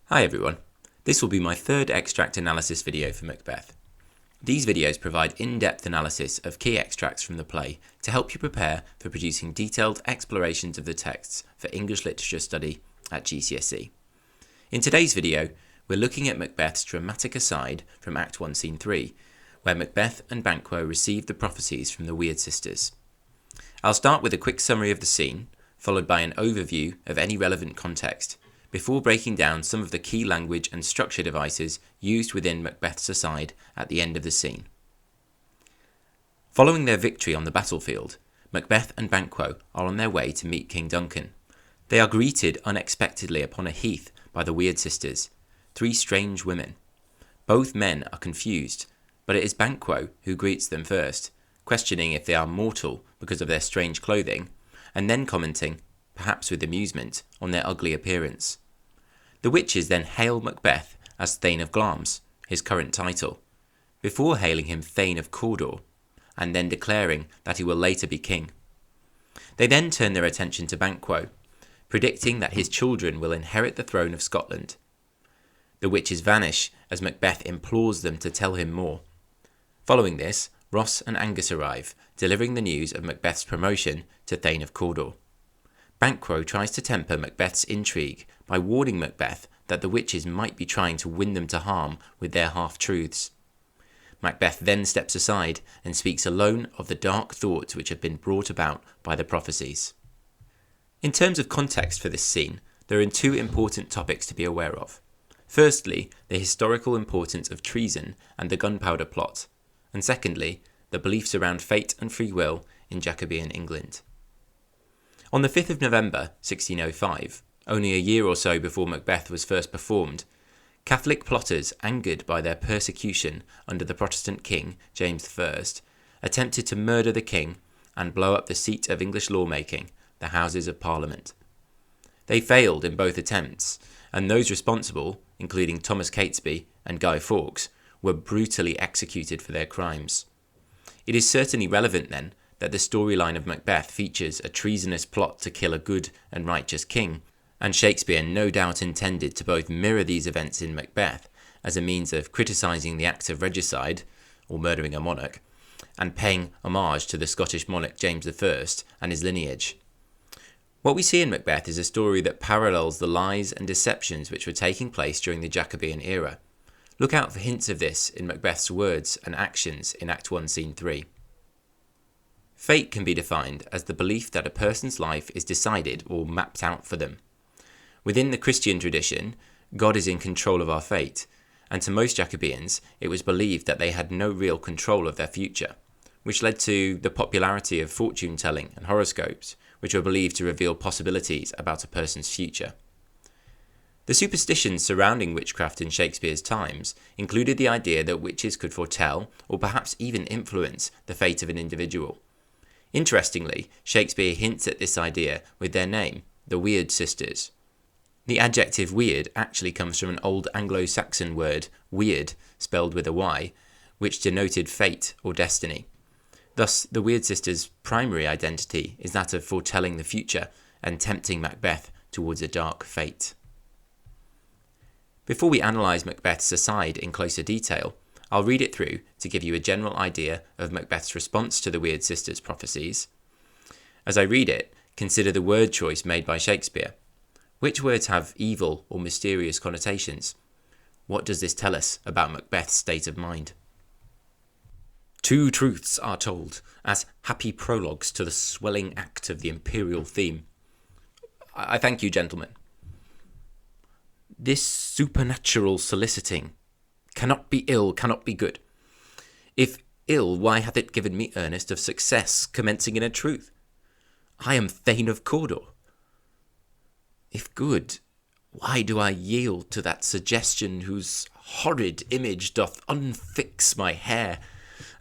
Hi everyone, this will be my third extract analysis video for Macbeth. These videos provide in-depth analysis of key extracts from the play to help you prepare for producing detailed explorations of the texts for English literature study at GCSE. In today's video, we're looking at Macbeth's dramatic aside from Act 1 Scene 3, where Macbeth and Banquo receive the prophecies from the Weird Sisters. I'll start with a quick summary of the scene, followed by an overview of any relevant context, before breaking down some of the key language and structure devices used within Macbeth's aside at the end of the scene. Following their victory on the battlefield, Macbeth and Banquo are on their way to meet King Duncan. They are greeted unexpectedly upon a heath by the Weird Sisters, three strange women. Both men are confused, but it is Banquo who greets them first, questioning if they are mortal because of their strange clothing, and then commenting, perhaps with amusement, on their ugly appearance. The witches then hail Macbeth as Thane of Glamis, his current title, before hailing him Thane of Cawdor, and then declaring that he will later be king. They then turn their attention to Banquo, predicting that his children will inherit the throne of Scotland. The witches vanish as Macbeth implores them to tell him more. Following this, Ross and Angus arrive, delivering the news of Macbeth's promotion to Thane of Cawdor. Banquo tries to temper Macbeth's intrigue by warning Macbeth that the witches might be trying to win them to harm with their half-truths. Macbeth then steps aside and speaks alone of the dark thoughts which have been brought about by the prophecies. In terms of context for this scene, there are two important topics to be aware of. Firstly, the historical importance of treason and the gunpowder plot, and secondly, the beliefs around fate and free will in Jacobean England. On the 5th of November 1605, only a year or so before Macbeth was first performed, Catholic plotters, angered by their persecution under the Protestant king, James I, attempted to murder the king and blow up the seat of English lawmaking, the Houses of Parliament. They failed in both attempts, and those responsible, including Thomas Catesby and Guy Fawkes, were brutally executed for their crimes. It is certainly relevant, then, that the storyline of Macbeth features a treasonous plot to kill a good and righteous king, and Shakespeare no doubt intended to both mirror these events in Macbeth as a means of criticising the act of regicide, or murdering a monarch, and paying homage to the Scottish monarch James I and his lineage. What we see in Macbeth is a story that parallels the lies and deceptions which were taking place during the Jacobean era. Look out for hints of this in Macbeth's words and actions in Act 1 Scene 3. Fate can be defined as the belief that a person's life is decided or mapped out for them. Within the Christian tradition, God is in control of our fate, and to most Jacobeans, it was believed that they had no real control of their future, which led to the popularity of fortune-telling and horoscopes, which were believed to reveal possibilities about a person's future. The superstitions surrounding witchcraft in Shakespeare's times included the idea that witches could foretell or perhaps even influence the fate of an individual. Interestingly, Shakespeare hints at this idea with their name, the Weird Sisters. The adjective weird actually comes from an old Anglo-Saxon word, weird, spelled with a Y, which denoted fate or destiny. Thus, the Weird Sisters' primary identity is that of foretelling the future and tempting Macbeth towards a dark fate. Before we analyse Macbeth's aside in closer detail, I'll read it through to give you a general idea of Macbeth's response to the Weird Sisters' prophecies. As I read it, consider the word choice made by Shakespeare. Which words have evil or mysterious connotations? What does this tell us about Macbeth's state of mind? Two truths are told as happy prologues to the swelling act of the imperial theme. I thank you, gentlemen. This supernatural soliciting cannot be ill, cannot be good. If ill, why hath it given me earnest of success, commencing in a truth? I am Thane of Cawdor. If good, why do I yield to that suggestion whose horrid image doth unfix my hair,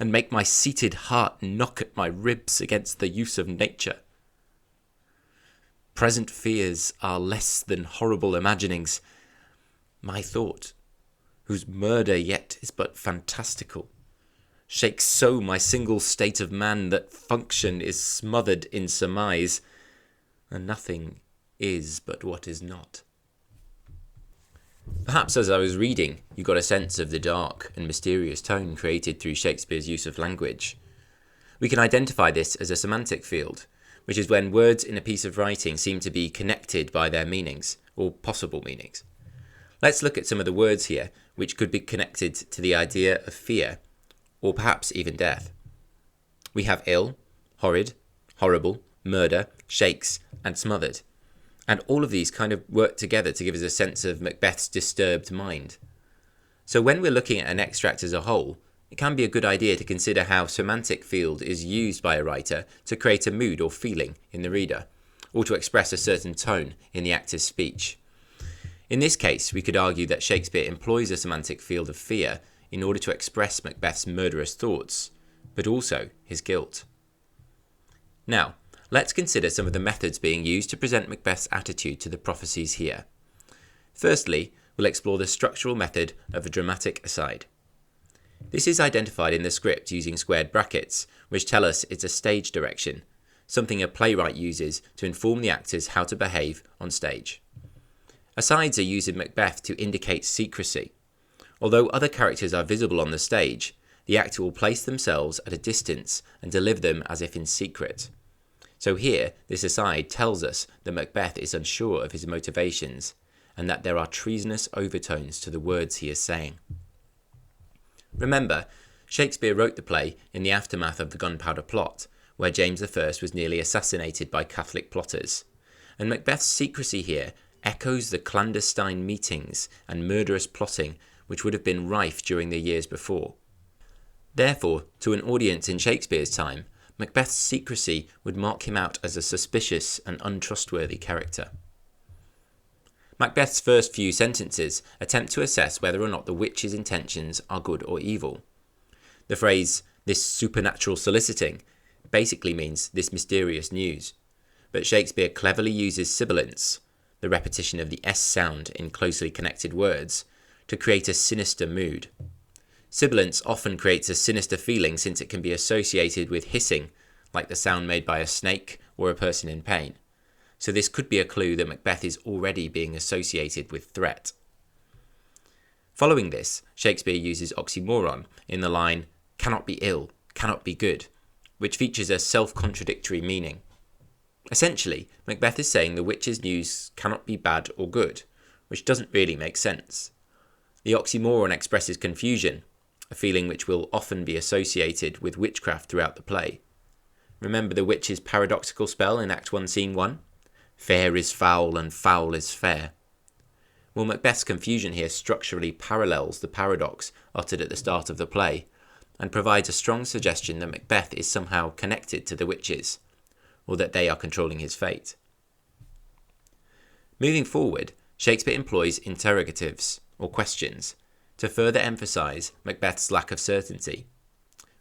and make my seated heart knock at my ribs against the use of nature? Present fears are less than horrible imaginings. My thought, whose murder yet is but fantastical, shakes so my single state of man that function is smothered in surmise, and nothing is but what is not. Perhaps as I was reading, you got a sense of the dark and mysterious tone created through Shakespeare's use of language. We can identify this as a semantic field, which is when words in a piece of writing seem to be connected by their meanings, or possible meanings. Let's look at some of the words here which could be connected to the idea of fear, or perhaps even death. We have ill, horrid, horrible, murder, shakes, and smothered. And all of these kind of work together to give us a sense of Macbeth's disturbed mind. So when we're looking at an extract as a whole, it can be a good idea to consider how semantic field is used by a writer to create a mood or feeling in the reader, or to express a certain tone in the actor's speech. In this case, we could argue that Shakespeare employs a semantic field of fear in order to express Macbeth's murderous thoughts, but also his guilt. Now, let's consider some of the methods being used to present Macbeth's attitude to the prophecies here. Firstly, we'll explore the structural method of a dramatic aside. This is identified in the script using squared brackets, which tell us it's a stage direction, something a playwright uses to inform the actors how to behave on stage. Asides are used in Macbeth to indicate secrecy. Although other characters are visible on the stage, the actor will place themselves at a distance and deliver them as if in secret. So here, this aside tells us that Macbeth is unsure of his motivations, and that there are treasonous overtones to the words he is saying. Remember, Shakespeare wrote the play in the aftermath of the Gunpowder Plot, where James I was nearly assassinated by Catholic plotters, and Macbeth's secrecy here echoes the clandestine meetings and murderous plotting which would have been rife during the years before. Therefore, to an audience in Shakespeare's time, Macbeth's secrecy would mark him out as a suspicious and untrustworthy character. Macbeth's first few sentences attempt to assess whether or not the witch's intentions are good or evil. The phrase, "this supernatural soliciting," basically means this mysterious news, but Shakespeare cleverly uses sibilants, the repetition of the S sound in closely connected words, to create a sinister mood. Sibilance often creates a sinister feeling since it can be associated with hissing, like the sound made by a snake or a person in pain. So this could be a clue that Macbeth is already being associated with threat. Following this, Shakespeare uses oxymoron in the line, "cannot be ill, cannot be good," which features a self-contradictory meaning. Essentially, Macbeth is saying the witch's news cannot be bad or good, which doesn't really make sense. The oxymoron expresses confusion, a feeling which will often be associated with witchcraft throughout the play. Remember the witch's paradoxical spell in Act 1, Scene 1? Fair is foul and foul is fair. Well, Macbeth's confusion here structurally parallels the paradox uttered at the start of the play, and provides a strong suggestion that Macbeth is somehow connected to the witches, or that they are controlling his fate. Moving forward, Shakespeare employs interrogatives, or questions, to further emphasise Macbeth's lack of certainty.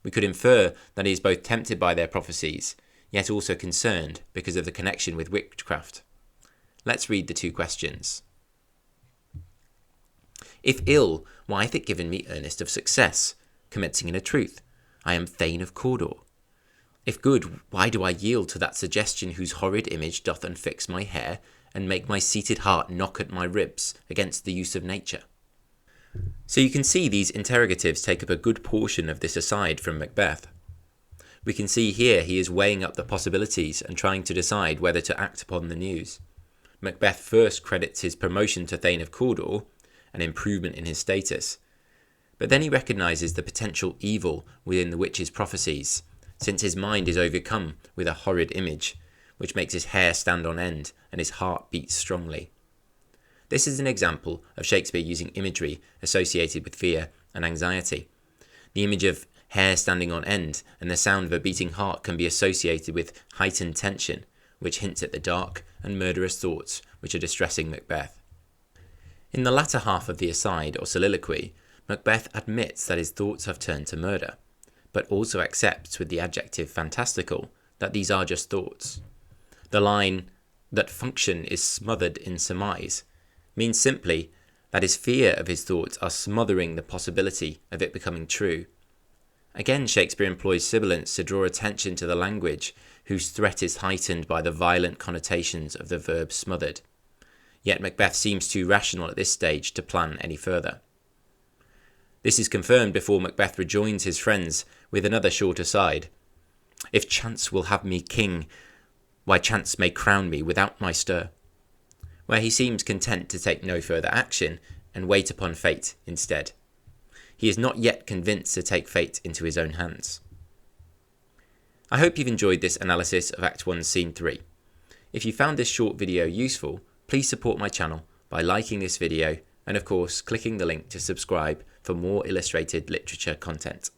We could infer that he is both tempted by their prophecies, yet also concerned because of the connection with witchcraft. Let's read the two questions. If ill, why hath it given me earnest of success, commencing in a truth? I am Thane of Cawdor. If good, why do I yield to that suggestion whose horrid image doth unfix my hair, and make my seated heart knock at my ribs against the use of nature? So you can see these interrogatives take up a good portion of this aside from Macbeth. We can see here he is weighing up the possibilities and trying to decide whether to act upon the news. Macbeth first credits his promotion to Thane of Cawdor, an improvement in his status, but then he recognises the potential evil within the witch's prophecies, since his mind is overcome with a horrid image, which makes his hair stand on end and his heart beat strongly. This is an example of Shakespeare using imagery associated with fear and anxiety. The image of hair standing on end and the sound of a beating heart can be associated with heightened tension, which hints at the dark and murderous thoughts which are distressing Macbeth. In the latter half of the aside or soliloquy, Macbeth admits that his thoughts have turned to murder, but also accepts with the adjective fantastical that these are just thoughts. The line, "that function is smothered in surmise," means simply that his fear of his thoughts are smothering the possibility of it becoming true. Again, Shakespeare employs sibilants to draw attention to the language, whose threat is heightened by the violent connotations of the verb smothered. yet Macbeth seems too rational at this stage to plan any further. This is confirmed before Macbeth rejoins his friends with another short aside. "If chance will have me king, why chance may crown me without my stir," where he seems content to take no further action and wait upon fate instead. He is not yet convinced to take fate into his own hands. I hope you've enjoyed this analysis of Act 1, Scene 3. If you found this short video useful, please support my channel by liking this video and of course clicking the link to subscribe for more illustrated literature content.